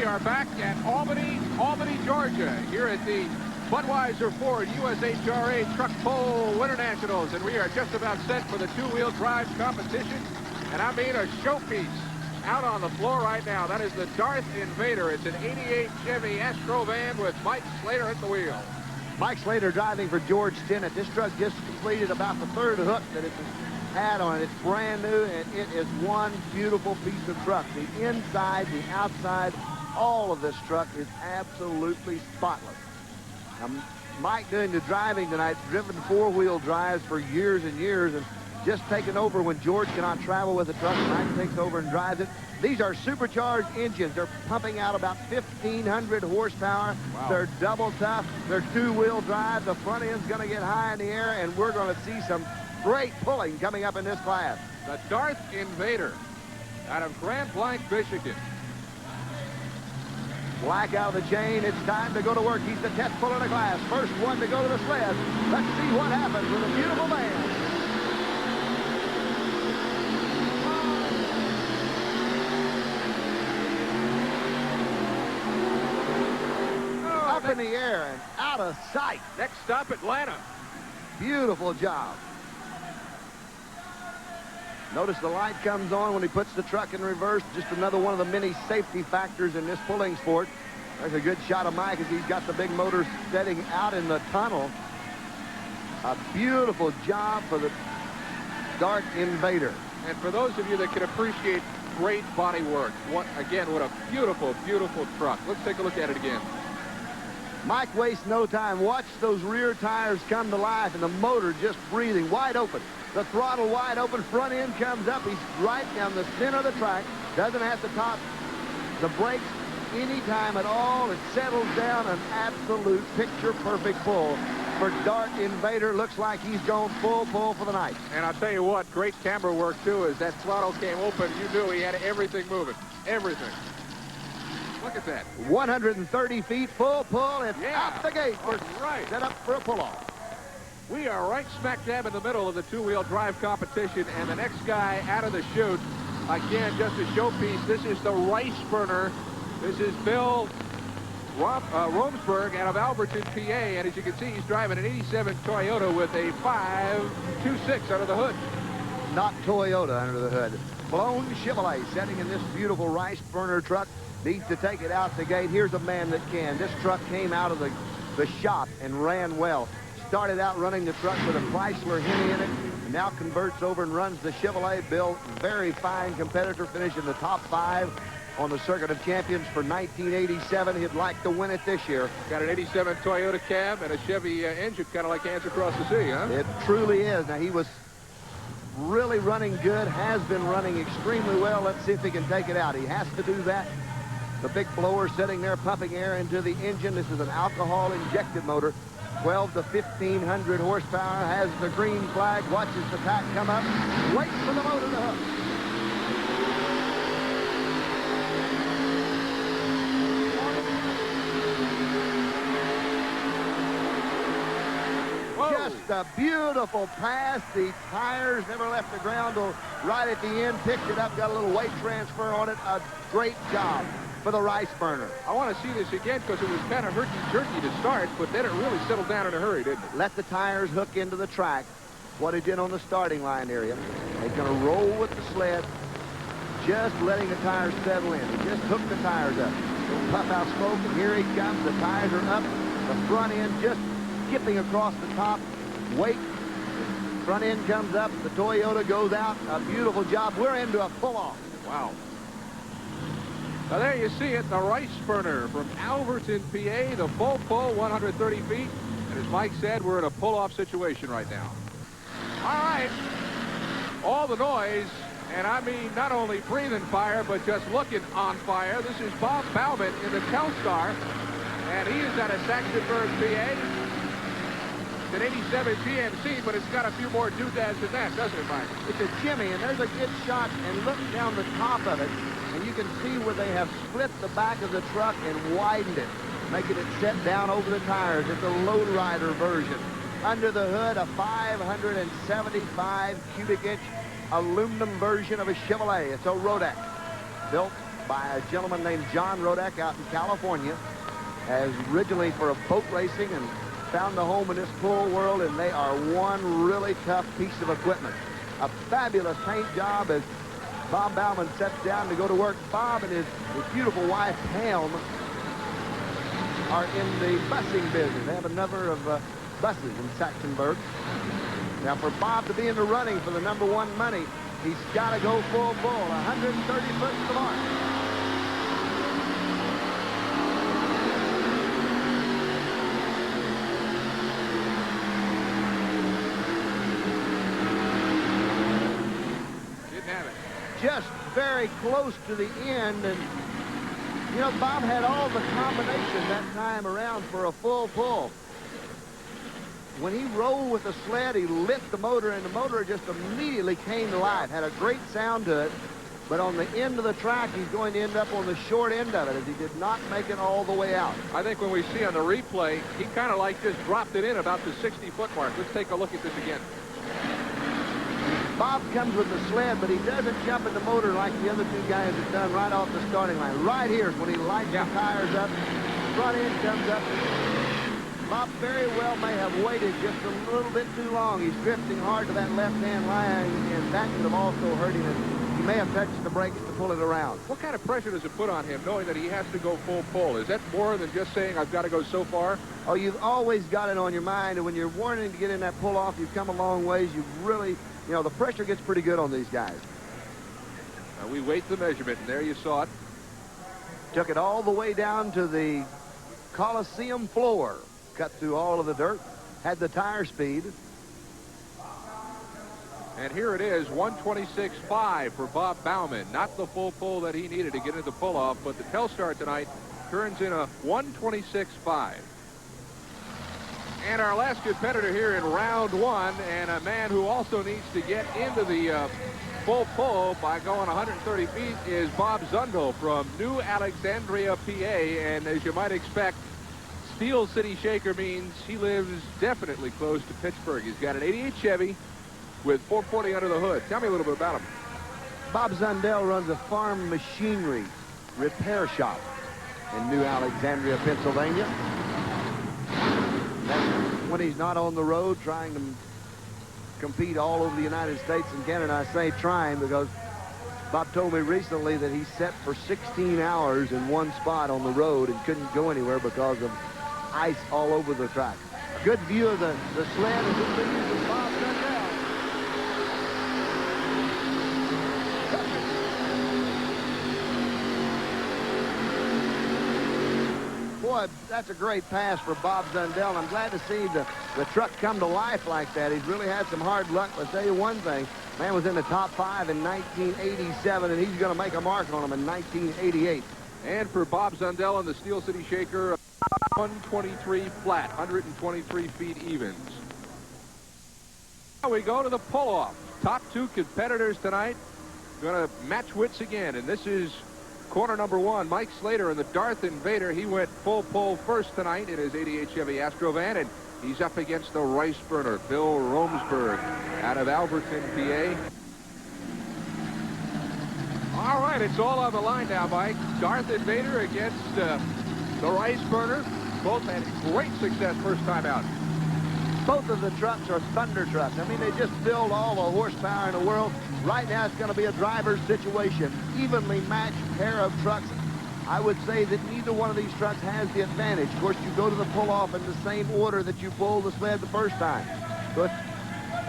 we are back at Albany, Georgia, here at the Budweiser Ford USHRA Truck Pole Winter Nationals, and we are just about set for the two-wheel drive competition, and I mean a showpiece out on the floor right now. That is the Darth Invader. It's an 88 Chevy Astro van with Mike Slater at the wheel. Mike Slater driving for George Stinnett. This truck just completed about the third hook that it's had on it. It's brand new, and it is one beautiful piece of truck. The inside, the outside, all of this truck is absolutely spotless. Now, Mike doing the driving tonight, driven four-wheel drives for years and years, and just taken over when George cannot travel with the truck. Mike takes over and drives it. These are supercharged engines. They're pumping out about 1,500 horsepower. Wow. They're double tough. They're two-wheel drive. The front end's going to get high in the air, and we're going to see some great pulling coming up in this class. The Darth Invader out of Grand Blanc, Michigan. Black out of the chain. It's time to go to work. He's the test puller in the class. First one to go to the sled. Let's see what happens with a beautiful man. Up in the air and out of sight. Next stop, Atlanta. Beautiful job. Notice the light comes on when he puts the truck in reverse. Just another one of the many safety factors in this pulling sport. There's a good shot of Mike as he's got the big motor setting out in the tunnel. A beautiful job for the Darth Invader. And for those of you that can appreciate great body work, what a beautiful, beautiful truck. Let's take a look at it again. Mike wastes no time. Watch those rear tires come to life and the motor just breathing wide open. The throttle wide open, front end comes up. He's right down the center of the track. Doesn't have to top the brakes any time at all. It settles down, an absolute picture-perfect pull for Darth Invader. Looks like he's going full pull for the night. And I'll tell you what, great camera work, too, as that throttle came open. You knew he had everything moving. Everything. Look at that. 130 feet, full pull. It's out the gate. We're right. Set up for a pull-off. We are right smack dab in the middle of the two-wheel drive competition, and the next guy out of the chute, again, just a showpiece. This is the Rice Burner. This is Bill Romsberg out of Alberton, PA, and as you can see, he's driving an 87 Toyota with a 526 under the hood. Not Toyota under the hood. Blown Chevrolet setting in this beautiful Rice Burner truck. Needs to take it out the gate. Here's a man that can. This truck came out of the shop and ran well. Started out running the truck with a Chrysler Hemi in it, and now converts over and runs the Chevrolet. Bill, very fine competitor, finished in the top 5 on the Circuit of Champions for 1987. He'd like to win it this year. Got an 87 Toyota cab and a Chevy engine, kind of like Hands Across the Sea, huh? It truly is. Now, he was really running good, has been running extremely well. Let's see if he can take it out. He has to do that. The big blower sitting there pumping air into the engine. This is an alcohol-injected motor. 12 to 1,500 horsepower, has the green flag, watches the pack come up, waits for the motor to hook. Whoa. Just a beautiful pass. The tires never left the ground till right at the end, picked it up, got a little weight transfer on it. A great job for the Rice Burner. I want to see this again because it was kind of herky-jerky to start, but then it really settled down in a hurry, didn't it? Let the tires hook into the track. What he did on the starting line area. He's going to roll with the sled, just letting the tires settle in. He just hooked the tires up. He'll puff out smoke, and here he comes. The tires are up. The front end just skipping across the top. Wait. Front end comes up. The Toyota goes out. A beautiful job. We're into a pull-off. Wow. Now there you see it, the Rice Burner from Alberton, PA, the full pull, 130 feet. And as Mike said, we're in a pull-off situation right now. All right, all the noise, and I mean not only breathing fire, but just looking on fire. This is Bob Bauman in the Telstar, and he is out of Saxonburg, PA. It's an 87 GMC, but it's got a few more doodads than that, doesn't it, Mike? It's a Jimmy, and there's a good shot, and look down the top of it. And you can see where they have split the back of the truck and widened it, making it set down over the tires. It's a lowrider version. Under the hood, a 575 cubic inch aluminum version of a Chevrolet. It's a Rodex, built by a gentleman named John Rodek out in California, as originally for boat racing, and found a home in this pull world, and they are one really tough piece of equipment. A fabulous paint job as Bob Bauman sets down to go to work. Bob and his beautiful wife, Pam, are in the busing business. They have a number of buses in Saxonburg. Now, for Bob to be in the running for the #1 money, he's got to go full, 130 foot to the mark. Didn't have it. Just very close to the end, and you know, Bob had all the combination that time around for a full pull. When he rolled with the sled, he lit the motor, and the motor just immediately came to life. Had a great sound to it, but on the end of the track, he's going to end up on the short end of it, as he did not make it all the way out. I think when we see on the replay, he kind of like just dropped it in about the 60-foot mark. Let's take a look at this again. Bob comes with the sled, but he doesn't jump in the motor like the other two guys have done right off the starting line. Right here is when he lights the tires up, front end comes up. Bob very well may have waited just a little bit too long. He's drifting hard to that left-hand line, and that could have also hurt him. And he may have touched the brakes to pull it around. What kind of pressure does it put on him, knowing that he has to go full pull? Is that more than just saying, I've got to go so far? Oh, you've always got it on your mind, and when you're wanting to get in that pull-off, you've come a long ways. You've really, you know, the pressure gets pretty good on these guys. Now we wait the measurement, and there you saw it. Took it all the way down to the Coliseum floor. Cut through all of the dirt, had the tire speed. And here it is, 126.5 for Bob Bauman. Not the full pull that he needed to get into the pull-off, but the Telstar tonight turns in a 126.5. And our last competitor here in round 1, and a man who also needs to get into the full pull by going 130 feet, is Bob Zundel from New Alexandria, PA. And as you might expect, Steel City Shaker means he lives definitely close to Pittsburgh. He's got an 88 Chevy with 440 under the hood. Tell me a little bit about him. Bob Zundel runs a farm machinery repair shop in New Alexandria, Pennsylvania. That's when he's not on the road trying to compete all over the United States and Canada. I say trying because Bob told me recently that he sat for 16 hours in one spot on the road and couldn't go anywhere because of ice all over the track. Good view of the sled and good view of Bob Zundel. Boy, that's a great pass for Bob Zundel. I'm glad to see the truck come to life like that. He's really had some hard luck. But I'll tell you one thing, man was in the top 5 in 1987, and he's going to make a mark on him in 1988. And for Bob Zundel and the Steel City Shaker, 123 flat, 123 feet evens. Now we go to the pull-off. Top 2 competitors tonight going to match wits again, and this is corner number 1. Mike Slater in the Darth Invader. He went full pull first tonight in his 88 Chevy Astrovan, and he's up against the rice burner, Bill Romsberg, out of Alberton, PA. All right, it's all on the line now, Mike. Darth Invader against the rice burner. Both had great success first time out. Both of the trucks are thunder trucks. I mean, they just build all the horsepower in the world. Right now, it's going to be a driver's situation. Evenly matched pair of trucks. I would say that neither one of these trucks has the advantage. Of course, you go to the pull-off in the same order that you pulled the sled the first time. But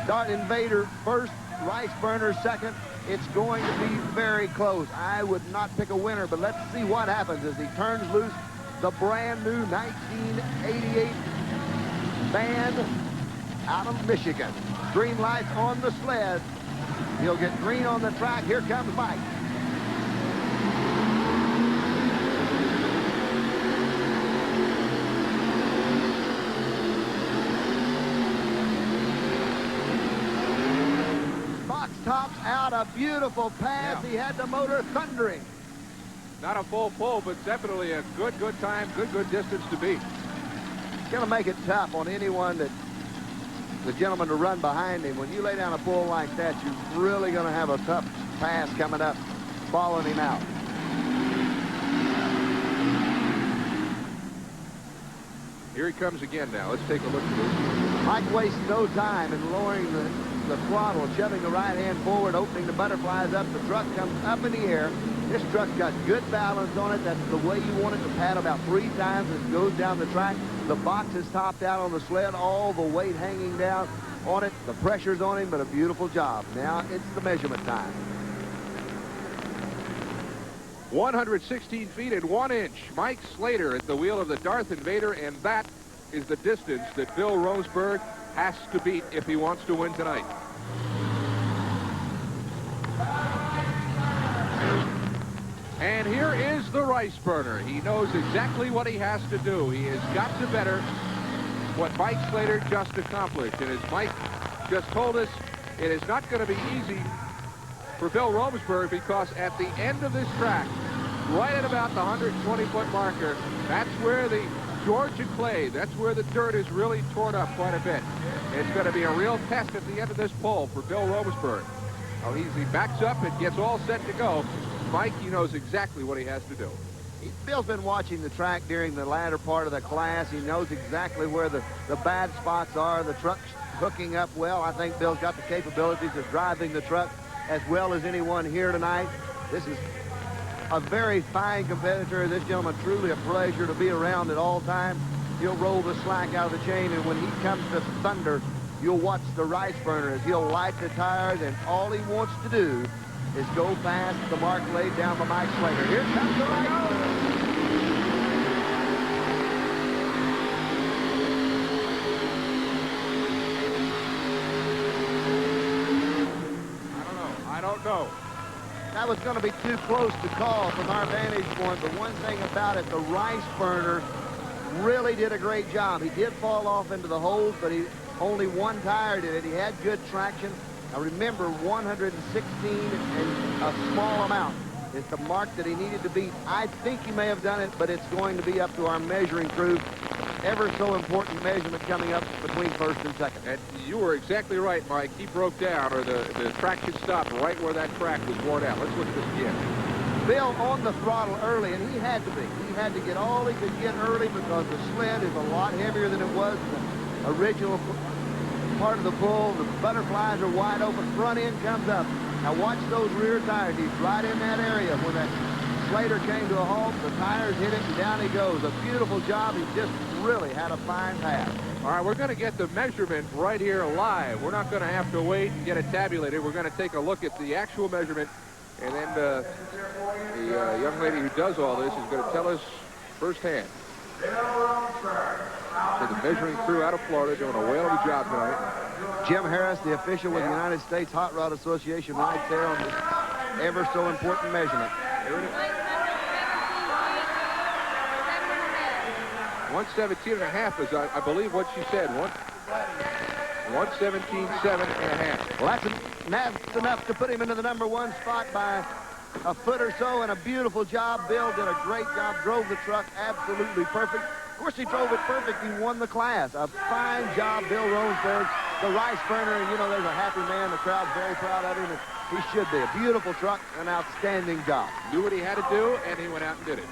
Darth Invader first, rice burner second. It's going to be very close. I would not pick a winner, but let's see what happens as he turns loose the brand new 1988 van out of Michigan. Green lights on the sled. He'll get green on the track. Here comes Mike. Box tops out, a beautiful pass. Yeah. He had the motor thundering. Not a full pull, but definitely a good time, good distance to beat. It's going to make it tough on anyone that the gentleman to run behind him. When you lay down a pull like that, you're really going to have a tough pass coming up, following him out. Here he comes again now. Let's take a look at this. Mike wastes no time in lowering the throttle, shoving the right hand forward, opening the butterflies up. The truck comes up in the air. This truck's got good balance on it. That's the way you want it to pad about 3 times as it goes down the track. The box is topped out on the sled, all the weight hanging down on it. The pressure's on him, but a beautiful job. Now it's the measurement time. 116 feet and 1 inch. Mike Slater at the wheel of the Darth Invader, and that is the distance that Bill Rosberg has to beat if he wants to win tonight. And here is the rice burner. He knows exactly what he has to do. He has got to better what Mike Slater just accomplished. And as Mike just told us, it is not going to be easy for Bill Rosberg, because at the end of this track, right at about the 120-foot marker, that's where the Georgia clay, that's where the dirt is really torn up quite a bit. It's going to be a real test at the end of this pole for Bill Rosberg. Well, he backs up and gets all set to go. Mike, he knows exactly what he has to do. Bill's been watching the track during the latter part of the class. He knows exactly where the bad spots are. The truck's hooking up well. I think Bill's got the capabilities of driving the truck as well as anyone here tonight. This is a very fine competitor. This gentleman, truly a pleasure to be around at all times. He'll roll the slack out of the chain, and when he comes to thunder, you'll watch the rice burner as he'll light the tires, and all he wants to do is go past the mark laid down by Mike Slater. Here comes the rice burner. I don't know. That was going to be too close to call from our vantage point, but one thing about it, the rice burner really did a great job. He did fall off into the holes, but he only one tire did it. He had good traction. Now remember, 116 and a small amount is the mark that he needed to beat. I think he may have done it, but it's going to be up to our measuring crew. Ever so important measurement coming up between first and second. And you were exactly right, Mike. He broke down, or the traction stopped right where that track was worn out. Let's look at this again. Bill on the throttle early, and he had to be. He had to get all he could get early because the sled is a lot heavier than it was in the original part of the pull. The butterflies are wide open. Front end comes up. Now watch those rear tires. He's right in that area when that Slater came to a halt. The tires hit it, and down he goes. A beautiful job. He just really had a fine pass. All right, we're going to get the measurement right here live. We're not going to have to wait and get it tabulated. We're going to take a look at the actual measurement, and then the young lady who does all this is going to tell us firsthand. So the measuring crew out of Florida doing a whale of a job tonight. Jim Harris, the official with the United States Hot Rod Association, right there on this ever so important measurement. Here it is. 117.5 is, I believe, what she said. 117.7 and a half. Well, that's enough to put him into the #1 spot by a foot or so, and a beautiful job. Bill did a great job, drove the truck absolutely perfect. Of course, he drove it perfect. He won the class. A fine job, Bill Rosberg. The rice burner, and you know, there's a happy man. The crowd's very proud of him, and he should be. A beautiful truck, an outstanding job. Knew what he had to do, and he went out and did it.